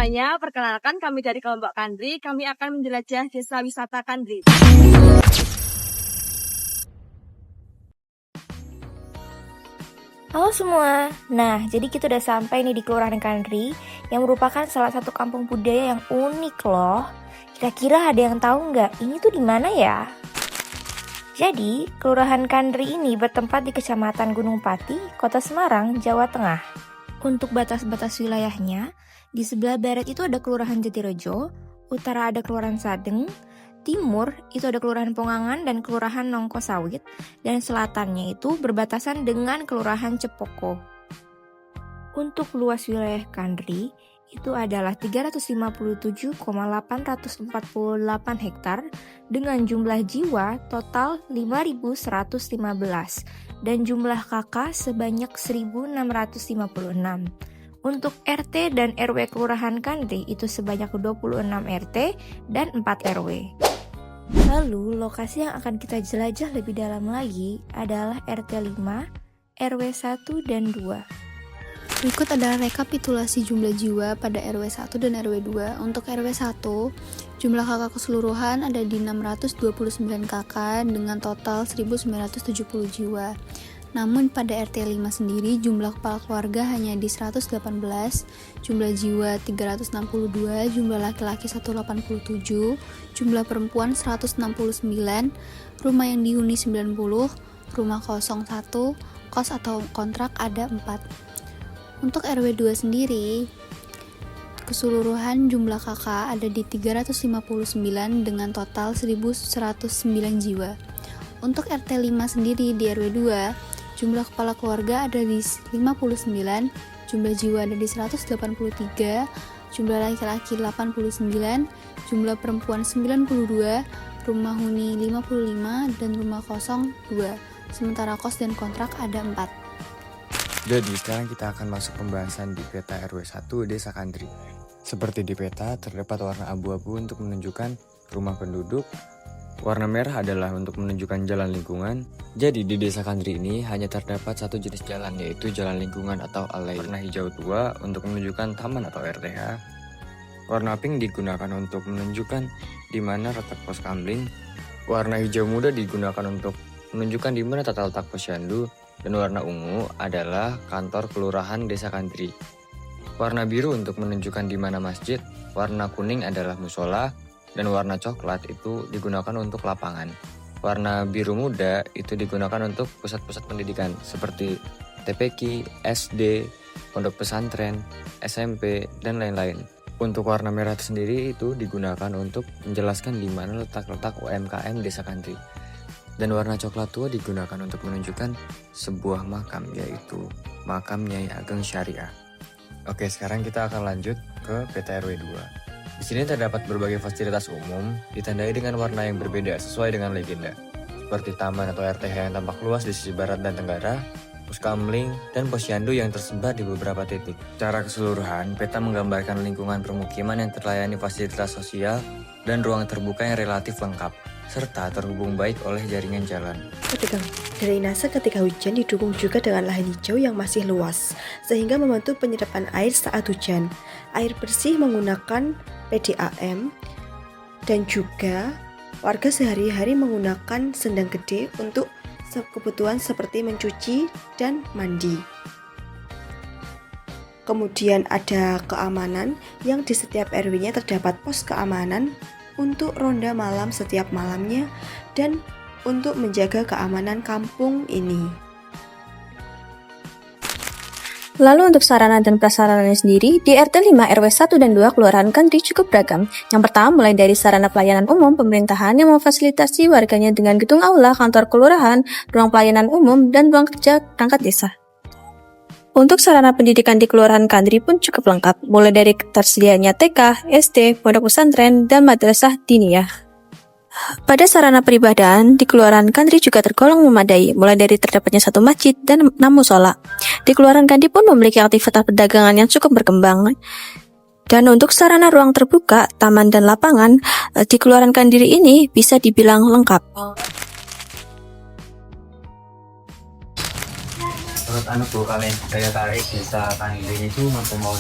semuanya, perkenalkan kami dari kelompok Kandri. Kami akan menjelajah desa wisata Kandri. Halo semua, nah jadi kita udah sampai nih di Kelurahan Kandri yang merupakan salah satu kampung budaya yang unik loh. Kira-kira ada yang tahu nggak ini tuh di mana ya? Jadi, Kelurahan Kandri ini bertempat di Kecamatan Gunung Pati, Kota Semarang, Jawa Tengah. Untuk batas-batas wilayahnya, di sebelah barat itu ada Kelurahan Jatirejo, utara ada Kelurahan Sadeng, timur itu ada Kelurahan Pongangan dan Kelurahan Nongko Sawit, dan selatannya itu berbatasan dengan Kelurahan Cepoko. Untuk luas wilayah Kandri itu adalah 357,848 hektar dengan jumlah jiwa total 5.115 dan jumlah KK sebanyak 1.656. Untuk RT dan RW Kelurahan Kandri itu sebanyak 26 RT dan 4 RW. Lalu lokasi yang akan kita jelajah lebih dalam lagi adalah RT 5, RW 1 dan 2. Berikut adalah rekapitulasi jumlah jiwa pada RW 1 dan RW 2. Untuk RW 1, jumlah KK keseluruhan ada di 629 KK dengan total 1970 jiwa. Namun pada RT 5 sendiri jumlah kepala keluarga hanya di 118, jumlah jiwa 362, jumlah laki-laki 187, jumlah perempuan 169, rumah yang dihuni 90, rumah kosong 1, kos atau kontrak ada 4. Untuk RW 2 sendiri, keseluruhan jumlah KK ada di 359 dengan total 1109 jiwa. Untuk RT 5 sendiri di RW 2, jumlah kepala keluarga ada di 59, jumlah jiwa ada di 183, jumlah laki-laki 89, jumlah perempuan 92, rumah huni 55, dan rumah kosong 2. Sementara kos dan kontrak ada 4. Jadi sekarang kita akan masuk pembahasan di peta RW 1 Desa Kandri. Seperti di peta terdapat warna abu-abu untuk menunjukkan rumah penduduk, warna merah adalah untuk menunjukkan jalan lingkungan. Jadi di Desa Kandri ini hanya terdapat satu jenis jalan, yaitu jalan lingkungan atau alei. Warna hijau tua untuk menunjukkan taman atau RTH. Warna pink digunakan untuk menunjukkan di mana letak pos kamling. Warna hijau muda digunakan untuk menunjukkan di mana tata letak posyandu. Dan warna ungu adalah kantor kelurahan Desa Kandri. Warna biru untuk menunjukkan di mana masjid. Warna kuning adalah musola. Dan warna coklat itu digunakan untuk lapangan. Warna biru muda itu digunakan untuk pusat-pusat pendidikan seperti TPQ, SD, pondok pesantren, SMP, dan lain-lain. Untuk warna merah sendiri itu digunakan untuk menjelaskan di mana letak-letak UMKM Desa Kandri. Dan warna coklat tua digunakan untuk menunjukkan sebuah makam, yaitu makam Nyai Ageng Syariah. Oke, sekarang kita akan lanjut ke peta RW 2. Di sini terdapat berbagai fasilitas umum ditandai dengan warna yang berbeda sesuai dengan legenda, seperti taman atau RTH yang tampak luas di sisi barat dan tenggara, puskamling, dan posyandu yang tersebar di beberapa titik. Secara keseluruhan, peta menggambarkan lingkungan permukiman yang terlayani fasilitas sosial dan ruang terbuka yang relatif lengkap, serta terhubung baik oleh jaringan jalan. Ketiga, drainase ketika hujan didukung juga dengan lahan hijau yang masih luas, sehingga membantu penyerapan air saat hujan. Air bersih menggunakan PDAM, dan juga warga sehari-hari menggunakan sendang gede untuk kebutuhan seperti mencuci dan mandi. Kemudian ada keamanan yang di setiap RW-nya terdapat pos keamanan untuk ronda malam setiap malamnya dan untuk menjaga keamanan kampung ini. Lalu untuk sarana dan prasarananya sendiri, di RT 5 RW 1 dan 2 Kelurahan Kandri cukup beragam. Yang pertama mulai dari sarana pelayanan umum pemerintahan yang memfasilitasi warganya dengan gedung aula, kantor kelurahan, ruang pelayanan umum, dan ruang kerja perangkat desa. Untuk sarana pendidikan di Kelurahan Kandri pun cukup lengkap, mulai dari tersedianya TK, SD, pondok pesantren, dan madrasah diniyah. Pada sarana peribadahan, di Kelurahan Kandri juga tergolong memadai, mulai dari terdapatnya satu masjid dan 6 musola. Di Kelurahan Kandri pun memiliki aktivitas perdagangan yang cukup berkembang. Dan untuk sarana ruang terbuka, taman dan lapangan, di Kelurahan Kandri ini bisa dibilang lengkap. Menurut Bu, kalian daya tarik Desa Kandri itu mampu mau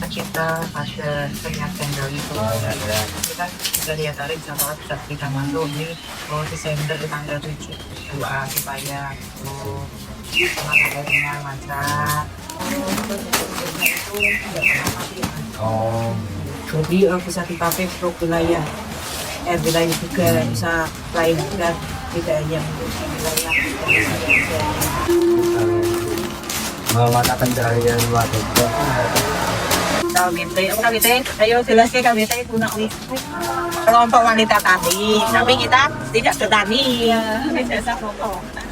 kita ada penyiapan dari itu. Kita sudah lihat dari jadwal bisa kita masuk di Desember tanggal 7 supaya teman-temannya lancar. Oh, Jadi bisa dipakai untuk wilayah wilayah juga bisa lain juga tidak hanya untuk wilayah mata pencaharian warga. KWT, ayo jelaskan KWT guna listrik. Kelompok wanita tani, tapi kita tidak bertani. Tidak kelompok.